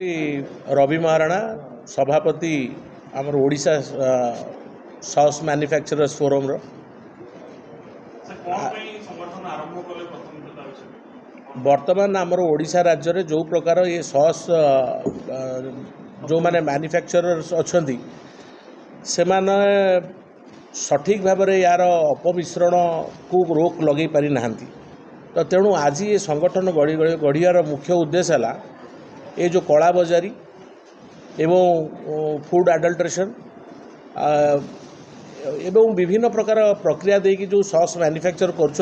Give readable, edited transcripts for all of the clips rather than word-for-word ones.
रवि महाराणा सभापति आमर Odisha sauce manufacturers forum रो वर्तमान आमर ओडिशा राज्य रे जो प्रकार ये सॉस जो माने मैन्युफैक्चरर्स अच्छी से माने सठिक भाव में यार अपमिश्रण को रोक लगे पारि नाहंती। तो तेणु आज ये संगठन गढ़ियार मुख्य उद्देश्य है ये जो कला बजारी एवं फूड अडल्ट्रेशन एवं विभिन्न प्रकार प्रक्रिया देकी जो सॉस मैन्युफैक्चर कर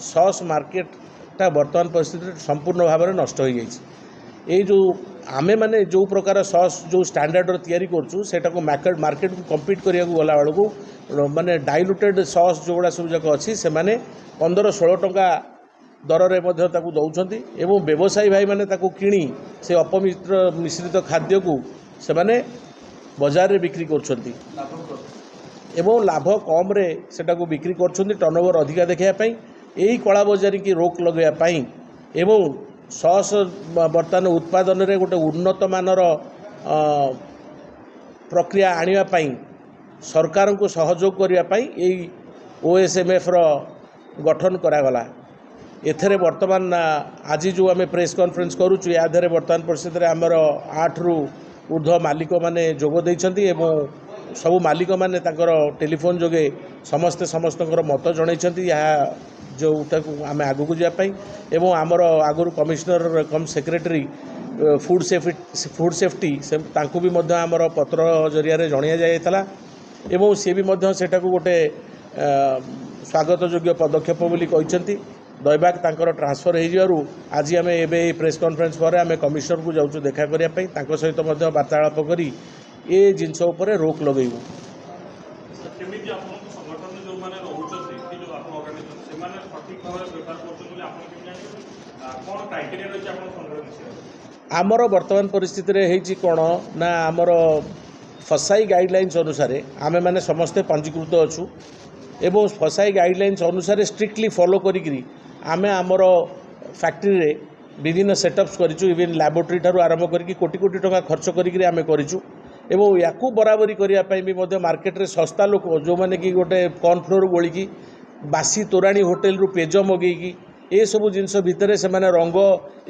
सॉस मार्केटा वर्तमान परिस्थिति संपूर्ण भाव में नष्ट हो जाए। जो आमे माने जो प्रकार सॉस जो स्टैंडर्ड तैयारी करछु सेटा को मार्केट को कम्पीट करिया गला बेलू माने डाइल्यूटेड सॉस जोड़ा सब जाक अच्छी से माने 15-16 टंका दर रे मध्य ताकू दौरान एवं व्यवसायी भाई माने ताकू किणी से मिश्रित खाद्य को से माने बाजार रे बिक्री करछंती एवं लाभ कम रे सेटा को बिक्री करछंती टर्नओवर अधिका देखिया पई एही कला बजारी की रोक लगैया पई एवं सॉस बर्तमान उत्पादन रे गोटे उन्नत मानर प्रक्रिया आनिया पई सरकार को सहयोग करिया पई एही ओएसएमएफ रो गठन करागला। एथरे वर्तमान आज जो आम प्रेस कॉन्फ्रेंस करुचु यादे वर्तमान परिस्थिति में आमर 8 रु ऊर्ध्व मालिक माने जोग देइछंती एवं सबु मालिक माने तांकर टेलीफोन जोगे समस्त मत जणैछंती या जो आम आगु को जापाई एवं आमर आगुरी कमिश्नर कम सेक्रेटरी फूड सेफ्टी से तांकु भी मध्य आमर पत्र जरिया जणिया जायतला एवं सी भी मध्य सेटा को गोटे स्वागत योग्य पदक्षेप बोली कहिसंती। दैवाक तांकर ट्रांसफर हो आज आम ए प्रेस कॉन्फ्रेंस पर आम कमिश्नर को जाऊँ देखा करने सहित वार्तालाप कर ये जिनस उपर रोक लगेबू। आमर वर्तमान परिस्थिति रे हेची कोण ना आमर फसाई गाइडलाइंस अनुसार आमे माने समस्ते पंजीकृत अच्छु एवं फसाई गाइडलाइंस अनुसार स्ट्रिक्टली फॉलो करी आमे आमर फैक्ट्री रे विभिन्न सेटअप्स करिचु इवन लैबोरेटरी ठारू आरंभ करके कोटी कोटी टंका खर्च करिकरी आमे करिचु एवं याकू बराबरी करिया पई भी मध्य मार्केट रे सस्ता लोक जो माने कि गोटे कॉर्नफ्लोर गोलिकी बासी तोराणी होटेल रु पेज मगेकी ए सब जिनस भितर से माने रंग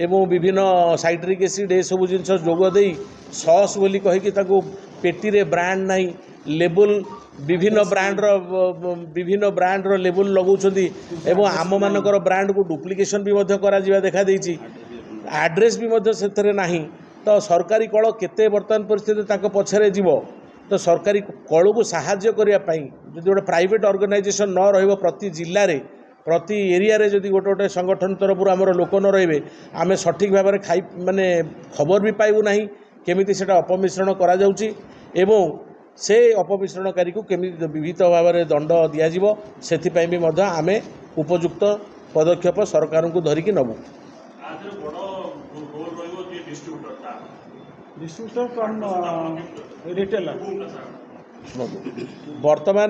एवं विभिन्न साइट्रिक एसिड ए सब जिनस जोग देई सॉस बोली कहिकी ताको पेटी रे ब्रांड नाही लेबल विभिन्न ब्रांड रो लेबल लगाउछंती एवं आम मानकर ब्रांड को डुप्लिकेशन भी मध्य करा जिबा देखा देइछि एड्रेस भी मध्य सेथरे नाही। तो सरकारी कल केते वर्तमान परिस्थिति ताको पछरे जीवो तो सरकारी कल को साहाय्य करिया पई जदि गोटे प्राइवेट ऑर्गेनाइजेशन न रहइबो प्रति जिल्ला रे प्रति एरिया रे जदि गोटे गोटे संगठन तरफ आमर लोक न रहिबे आमे सठिक भाव में खाई माने खबर भी पाइबू नाही केमिति सेटा अपमिश्रण करा जाउची एवं से अपमिश्रणकारी को केमिति विहित भाव में दंड दिया जिवो सेथिपई भी मध्य आमे उपयुक्त पदक्षेप सरकार को धरिकी नबू। वर्तमान